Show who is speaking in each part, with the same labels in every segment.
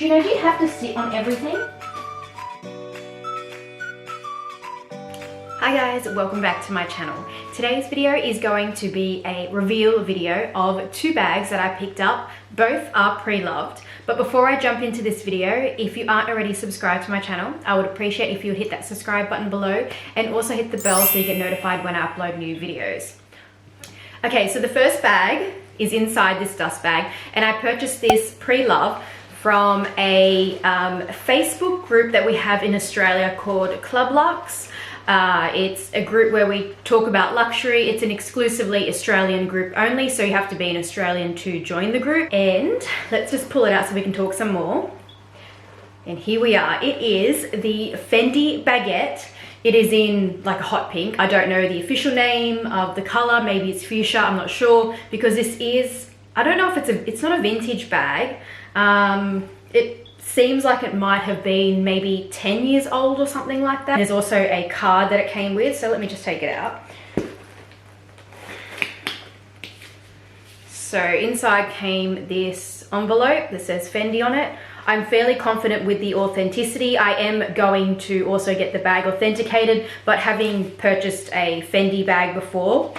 Speaker 1: Do you know, do you have to sit on everything? Hi guys, welcome back to my channel. Today's video is going to be a reveal video of two bags that I picked up. Both are pre-loved. But before I jump into this video, if you aren't already subscribed to my channel, I would appreciate if you would hit that subscribe button below and also hit the bell so you get notified when I upload new videos. Okay, so the first bag is inside this dust bag, and I purchased this pre-love from a Facebook group that we have in Australia called Club Luxe. It's a group where we talk about luxury. It's an exclusively Australian group only, so you have to be an Australian to join the group. And let's just pull it out so we can talk some more. And here we are. It is the Fendi baguette. It is in like a hot pink. I don't know the official name of the color. Maybe it's fuchsia, I'm not sure, because this is, I don't know if it's not a vintage bag. It seems like it might have been maybe 10 years old or something like that. There's also a card that it came with, so let me just take it out. So inside came this envelope that says Fendi on it. I'm fairly confident with the authenticity. I am going to also get the bag authenticated, but having purchased a Fendi bag before,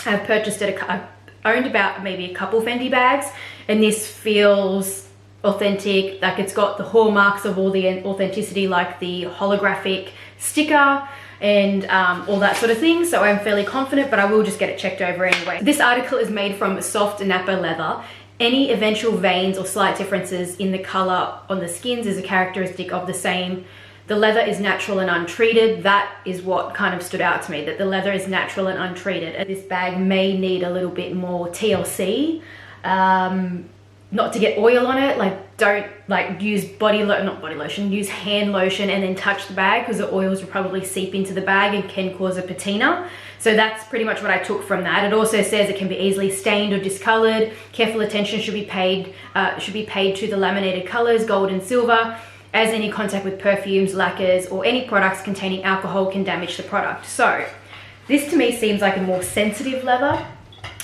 Speaker 1: I've purchased it, I've owned about maybe a couple Fendi bags, and this feels authentic. Like, it's got the hallmarks of all the authenticity, like the holographic sticker and all that sort of thing. So I'm fairly confident, but I will just get it checked over anyway. This article is made from soft nappa leather. Any eventual veins or slight differences in the color on the skins is a characteristic of the same. The leather is natural and untreated. That is what kind of stood out to me, that the leather is natural and untreated. And this bag may need a little bit more TLC. Not to get oil on it, like don't like use use hand lotion and then touch the bag, because the oils will probably seep into the bag and can cause a patina. So that's pretty much what I took from that. It also says it can be easily stained or discolored. Careful attention should be paid to the laminated colors, gold and silver, as any contact with perfumes, lacquers, or any products containing alcohol can damage the product. So this to me seems like a more sensitive leather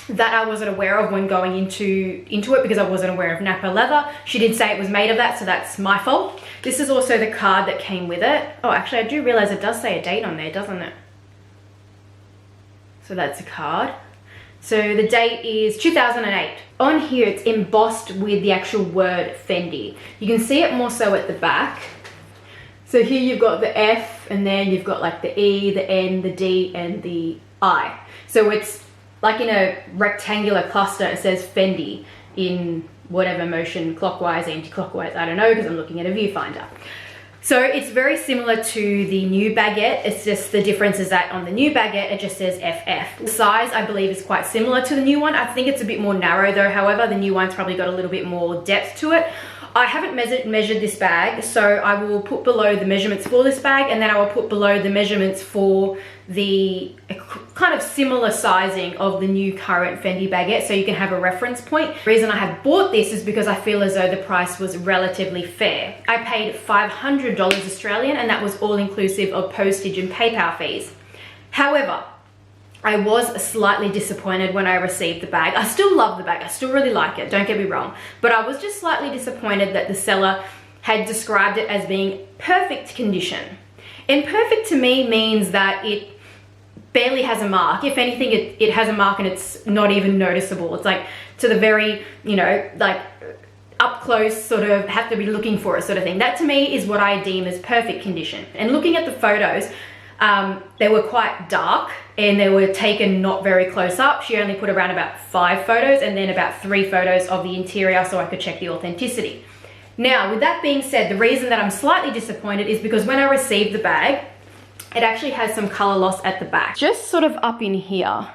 Speaker 1: that I wasn't aware of when going into it, because I wasn't aware of nappa leather. She did say it was made of that, so that's my fault. This is also the card that came with it. Oh, actually I do realize it does say a date on there, doesn't it? So that's a card. So the date is 2008. On here it's embossed with the actual word Fendi. You can see it more so at the back. So here you've got the F, and then you've got like the E, the N, the D, and the I. So it's like in a rectangular cluster. It says Fendi in whatever motion, clockwise, anti-clockwise, I don't know, because I'm looking at a viewfinder. So it's very similar to the new baguette. It's just the difference is that on the new baguette, it just says FF. The size, I believe, is quite similar to the new one. I think it's a bit more narrow though. However, the new one's probably got a little bit more depth to it. I haven't measured this bag, so I will put below the measurements for this bag, and then I will put below the measurements for the kind of similar sizing of the new current Fendi baguette, so you can have a reference point. The reason I have bought this is because I feel as though the price was relatively fair. I paid $500 Australian, and that was all inclusive of postage and PayPal fees. However, I was slightly disappointed when I received the bag. I still love the bag, I still really like it, don't get me wrong, but I was just slightly disappointed that the seller had described it as being perfect condition. And perfect to me means that it barely has a mark. If anything, it has a mark and it's not even noticeable. It's like to the very, you know, like up close, sort of have to be looking for it sort of thing. That to me is what I deem as perfect condition. And looking at the photos, they were quite dark and they were taken not very close up. She only put around about 5 photos and then about 3 photos of the interior so I could check the authenticity. Now, with that being said, the reason that I'm slightly disappointed is because when I received the bag, it actually has some color loss at the back. Just sort of up in here.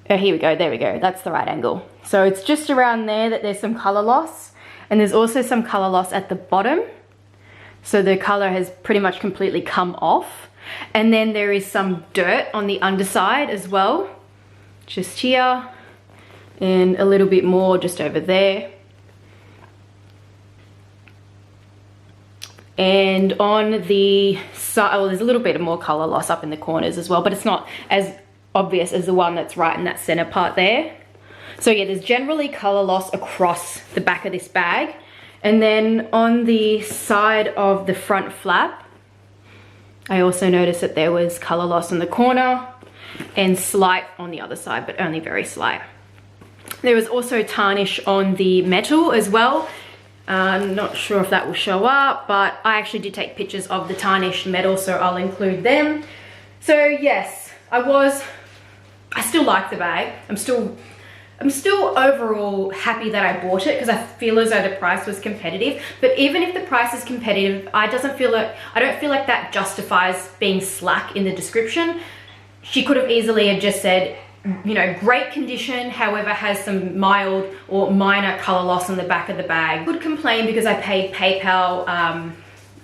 Speaker 1: Oh, here we go, there we go. That's the right angle. So it's just around there that there's some color loss, and there's also some color loss at the bottom. So the color has pretty much completely come off. And then there is some dirt on the underside as well, just here, and a little bit more just over there. And on the side, well, there's a little bit more color loss up in the corners as well, but it's not as obvious as the one that's right in that center part there. So yeah, there's generally color loss across the back of this bag. And then on the side of the front flap, I also noticed that there was color loss on the corner and slight on the other side, but only very slight. There was also tarnish on the metal as well. I'm not sure if that will show up, but I actually did take pictures of the tarnished metal, so I'll include them. So yes, I still like the bag. I'm still overall happy that I bought it because I feel as though the price was competitive. But even if the price is competitive, I don't feel like that justifies being slack in the description. She could have easily have just said, you know, great condition, however has some mild or minor color loss on the back of the bag. I could complain because I paid PayPal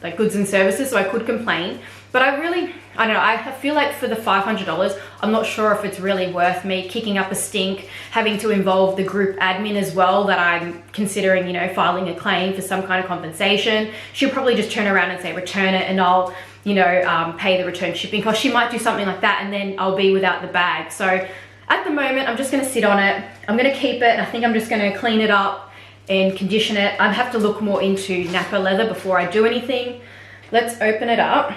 Speaker 1: like goods and services, so I could complain. But I don't know, I feel like for the $500, I'm not sure if it's really worth me kicking up a stink, having to involve the group admin as well, that I'm considering, you know, filing a claim for some kind of compensation. She'll probably just turn around and say, return it, and I'll, you know, pay the return shipping cost. She might do something like that, and then I'll be without the bag. So at the moment, I'm just gonna sit on it. I'm gonna keep it, and I think I'm just gonna clean it up and condition it. I have to look more into nappa leather before I do anything. Let's open it up.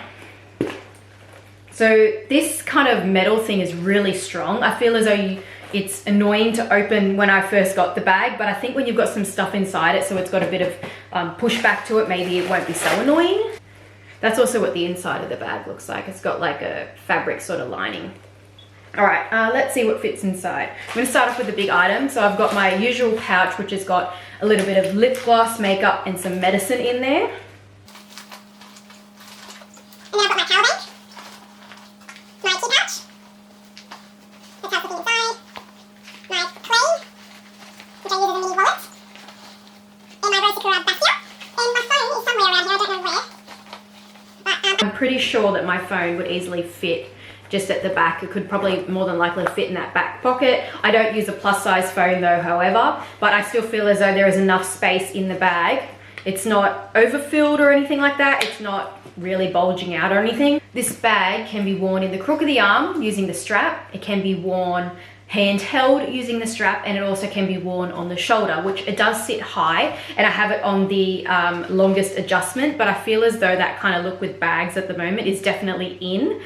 Speaker 1: So this kind of metal thing is really strong. I feel as though it's annoying to open when I first got the bag, but I think when you've got some stuff inside it, so it's got a bit of pushback to it, maybe it won't be so annoying. That's also what the inside of the bag looks like. It's got like a fabric sort of lining. All right, let's see what fits inside. I'm gonna start off with the big item. So I've got my usual pouch, which has got a little bit of lip gloss, makeup, and some medicine in there.
Speaker 2: And then I've got my power bank. My key pouch, which has the thing inside, my clay, which I use as a mini wallet, and my Rose Sakura basket, and my phone is somewhere around here, I don't know where. But,
Speaker 1: I'm pretty sure that my phone would easily fit just at the back. It could probably more than likely fit in that back pocket. I don't use a plus size phone though, however, but I still feel as though there is enough space in the bag. It's not overfilled or anything like that. It's not really bulging out or anything. This bag can be worn in the crook of the arm using the strap. It can be worn handheld using the strap, and it also can be worn on the shoulder, which it does sit high, and I have it on the longest adjustment, but I feel as though that kind of look with bags at the moment is definitely in.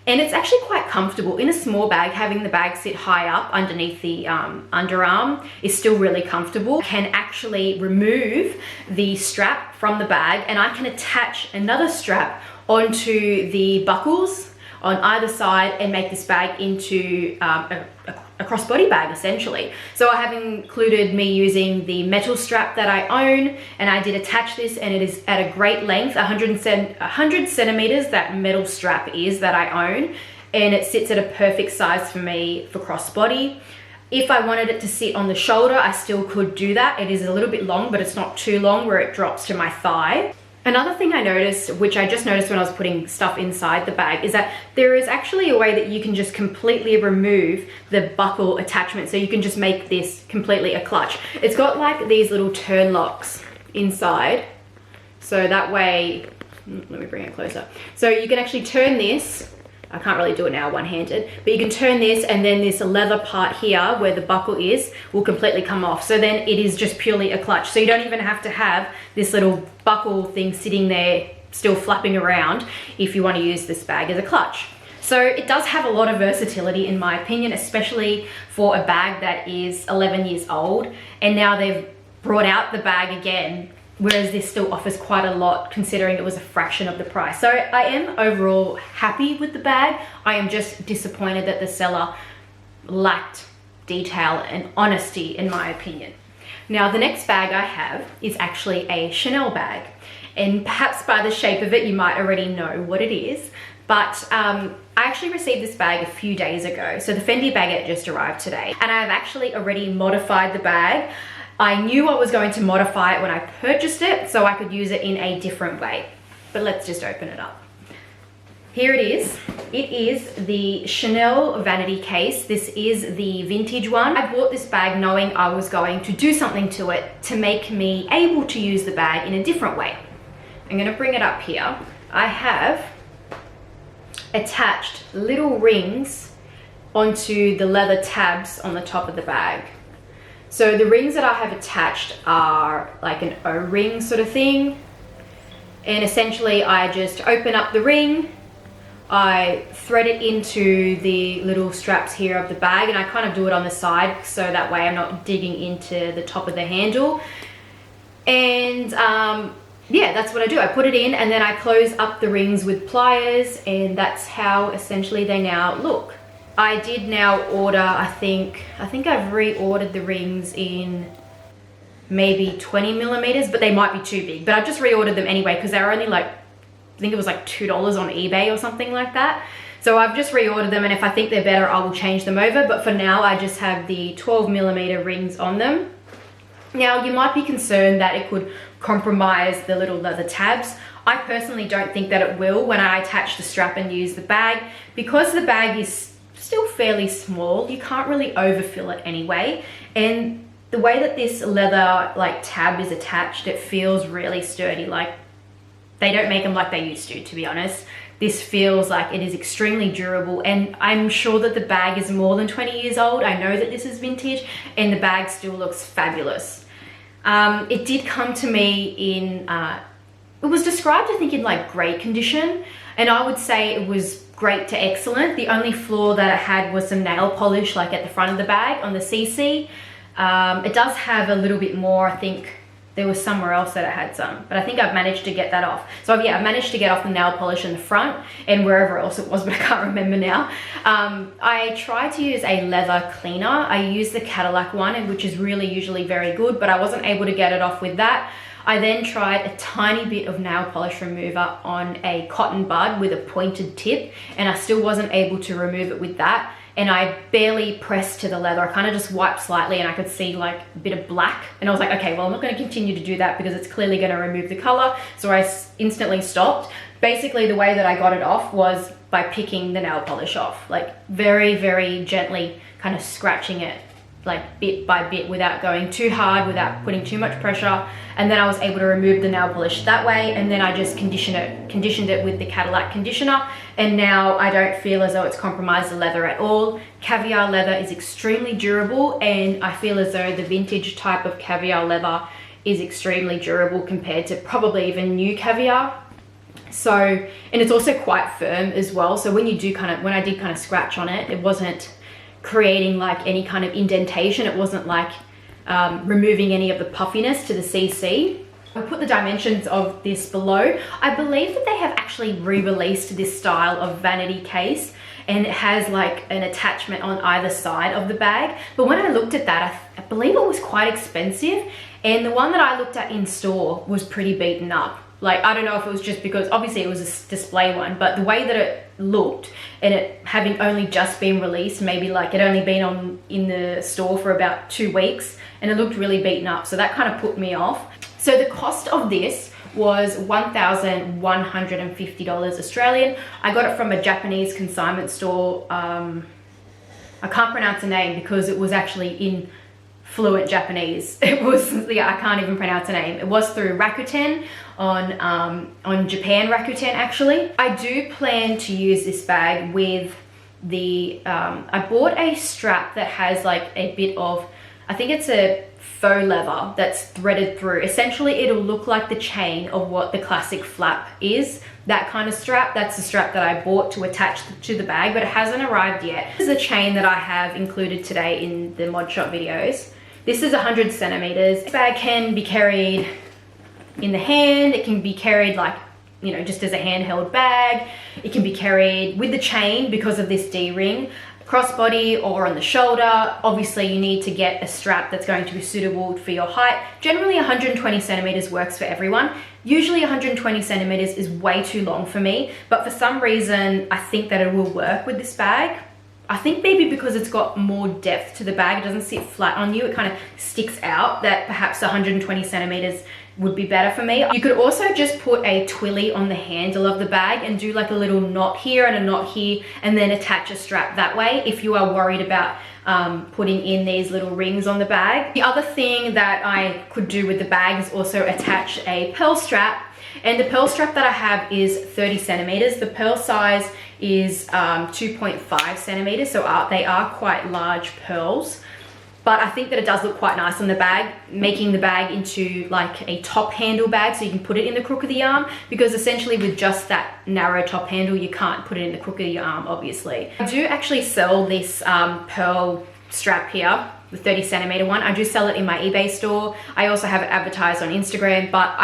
Speaker 1: And it's actually quite comfortable. In a small bag, having the bag sit high up underneath the underarm is still really comfortable. I can actually remove the strap from the bag, and I can attach another strap onto the buckles on either side and make this bag into a crossbody bag essentially. So I have included me using the metal strap that I own, and I did attach this, and it is at a great length, 100 centimeters, that metal strap is that I own, and it sits at a perfect size for me for crossbody. If I wanted it to sit on the shoulder, I still could do that. It is a little bit long, but it's not too long where it drops to my thigh. Another thing I noticed, which I just noticed when I was putting stuff inside the bag, is that there is actually a way that you can just completely remove the buckle attachment. So you can just make this completely a clutch. It's got like these little turn locks inside. So that way, let me bring it closer. So you can actually turn this. I can't really do it now one-handed, but you can turn this, and then this leather part here where the buckle is will completely come off. So then it is just purely a clutch. So you don't even have to have this little buckle thing sitting there still flapping around if you want to use this bag as a clutch. So it does have a lot of versatility in my opinion, especially for a bag that is 11 years old, and now they've brought out the bag again, whereas this still offers quite a lot considering it was a fraction of the price. So I am overall happy with the bag. I am just disappointed that the seller lacked detail and honesty in my opinion. Now the next bag I have is actually a Chanel bag, and perhaps by the shape of it you might already know what it is, but I actually received this bag a few days ago. So the Fendi baguette just arrived today, and I've actually already modified the bag. I knew I was going to modify it when I purchased it so I could use it in a different way. But let's just open it up. Here it is. It is the Chanel vanity case. This is the vintage one. I bought this bag knowing I was going to do something to it to make me able to use the bag in a different way. I'm going to bring it up here. I have attached little rings onto the leather tabs on the top of the bag. So the rings that I have attached are like an O-ring sort of thing. And essentially I just open up the ring, I thread it into the little straps here of the bag, and I kind of do it on the side so that way I'm not digging into the top of the handle. And yeah, that's what I do. I put it in and then I close up the rings with pliers, and that's how essentially they now look. I did now order, I think I've reordered the rings in maybe 20 millimeters, but they might be too big. But I just reordered them anyway because they were only like, I think it was like $2 on eBay or something like that. So I've just reordered them, and if I think they're better, I will change them over. But for now, I just have the 12 millimeter rings on them. Now, you might be concerned that it could compromise the little leather tabs. I personally don't think that it will when I attach the strap and use the bag. Because the bag is still fairly small, you can't really overfill it anyway. And the way that this leather like tab is attached, it feels really sturdy. Like, they don't make them like they used to be honest. This feels like it is extremely durable, and I'm sure that the bag is more than 20 years old. I know that this is vintage, and the bag still looks fabulous. It did come to me in, it was described I think in like great condition, and I would say it was great to excellent. The only flaw that it had was some nail polish like at the front of the bag on the CC. It does have a little bit more, I think there was somewhere else that it had some, but I think I've managed to get that off. So yeah, I've managed to get off the nail polish in the front and wherever else it was, but I can't remember now. I tried to use a leather cleaner. I used the Cadillac one, which is really usually very good, but I wasn't able to get it off with that. I then tried a tiny bit of nail polish remover on a cotton bud with a pointed tip, and I still wasn't able to remove it with that. And I barely pressed to the leather. I kind of just wiped slightly and I could see like a bit of black. And I was like, okay, well, I'm not going to continue to do that because it's clearly going to remove the color. So I instantly stopped. Basically, the way that I got it off was by picking the nail polish off, like very, very gently kind of scratching it, like bit by bit, without going too hard, without putting too much pressure. And then I was able to remove the nail polish that way, and then I just conditioned it with the Cadillac conditioner, and now I don't feel as though it's compromised the leather at all. Caviar leather is extremely durable, and I feel as though the vintage type of caviar leather is extremely durable compared to probably even new caviar. So, and it's also quite firm as well. So when I did kind of scratch on it, it wasn't creating like any kind of indentation. It wasn't like removing any of the puffiness to the CC. I'll put the dimensions of this below. I believe that they have actually re-released this style of vanity case, and it has like an attachment on either side of the bag. But when I looked at that, I believe it was quite expensive, and the one that I looked at in store was pretty beaten up. Like, I don't know if it was just because obviously it was a display one, but the way that it looked, and it having only just been released, maybe like it only been in the store for about 2 weeks, and it looked really beaten up. So that kind of put me off. So the cost of this was $1,150 Australian. I got it from a Japanese consignment store. I can't pronounce the name because it was actually in fluent Japanese. It was, yeah, I can't even pronounce the name. It was through Rakuten on Japan Rakuten actually. I do plan to use this bag with the, I bought a strap that has like a bit of, I think it's a faux leather that's threaded through. Essentially, it'll look like the chain of what the classic flap is. That kind of strap, that's the strap that I bought to attach to the bag, but it hasn't arrived yet. This is a chain that I have included today in the mod shop videos. This is 100 centimeters. This bag can be carried in the hand. It can be carried like, you know, just as a handheld bag. It can be carried with the chain because of this D-ring, crossbody or on the shoulder. Obviously, you need to get a strap that's going to be suitable for your height. Generally, 120 centimeters works for everyone. Usually 120 centimeters is way too long for me, but for some reason, I think that it will work with this bag. I think maybe because it's got more depth to the bag, it doesn't sit flat on you, it kind of sticks out, that perhaps 120 centimeters would be better for me. You could also just put a twilly on the handle of the bag and do like a little knot here and a knot here, and then attach a strap that way if you are worried about putting in these little rings on the bag. The other thing that I could do with the bag is also attach a pearl strap, and the pearl strap that I have is 30 centimeters. The pearl size is 2.5 centimeters, so they are quite large pearls. but I think that it does look quite nice on the bag, making the bag into like a top handle bag so you can put it in the crook of the arm, because essentially with just that narrow top handle, you can't put it in the crook of your arm, obviously. I do actually sell this pearl strap here, the 30cm one. I do sell it in my eBay store. I also have it advertised on Instagram, but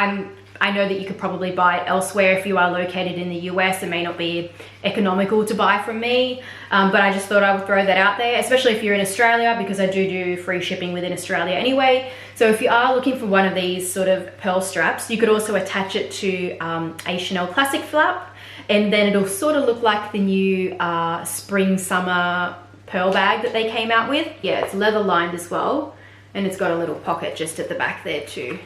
Speaker 1: I know that you could probably buy it elsewhere. If you are located in the US, it may not be economical to buy from me, but I just thought I would throw that out there, especially if you're in Australia, because I do free shipping within Australia anyway. So if you are looking for one of these sort of pearl straps, you could also attach it to a Chanel Classic flap, and then it'll sort of look like the new spring summer pearl bag that they came out with. Yeah, it's leather lined as well, and it's got a little pocket just at the back there too.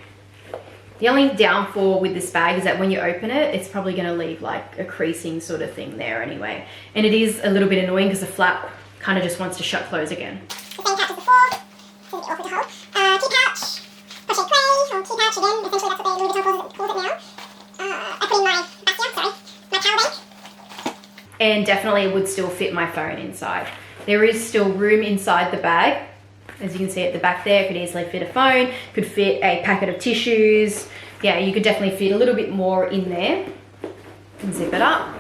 Speaker 1: The only downfall with this bag is that when you open it, it's probably going to leave like a creasing sort of thing there anyway. And it is a little bit annoying because the flap kind of just wants to shut close again.
Speaker 2: The same pouch as before, so it's a bit awkward to hold. Key pouch, crochet clay, or key pouch again, essentially that's what Louis Vuitton calls it now. I put in my my power bank.
Speaker 1: And definitely would still fit my phone inside. There is still room inside the bag. As you can see at the back there, could easily fit a phone, could fit a packet of tissues. Yeah, you could definitely fit a little bit more in there. And zip it up.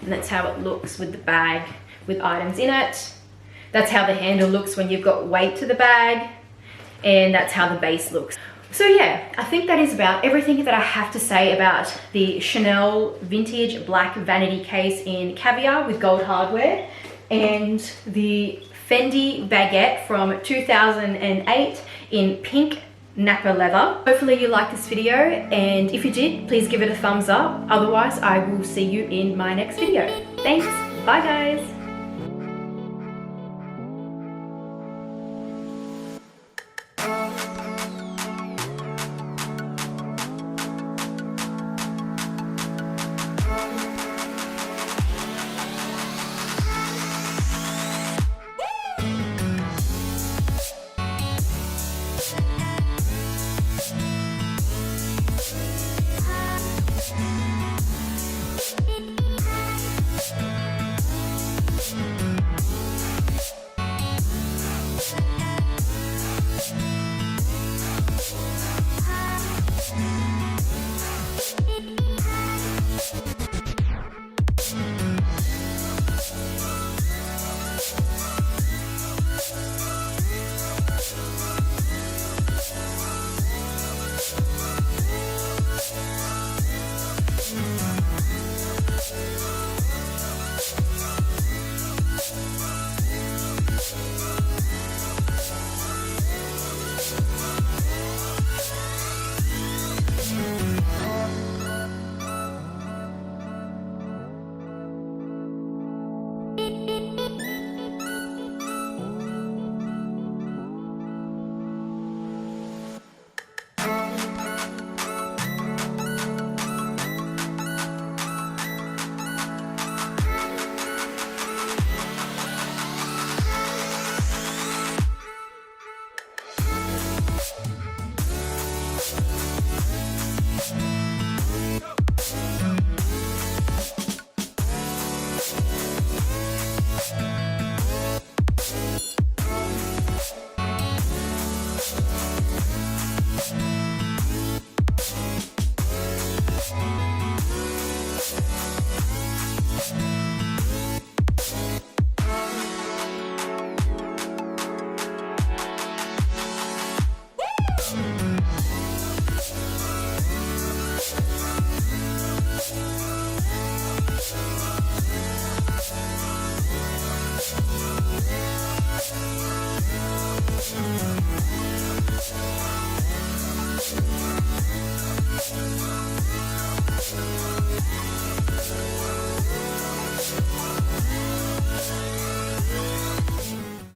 Speaker 1: And that's how it looks with the bag with items in it. That's how the handle looks when you've got weight to the bag. And that's how the base looks. So yeah, I think that is about everything that I have to say about the Chanel vintage black vanity case in caviar with gold hardware, and the Fendi baguette from 2008 in pink napa leather. Hopefully you liked this video, and if you did, please give it a thumbs up. Otherwise, I will see you in my next video. Thanks, bye guys.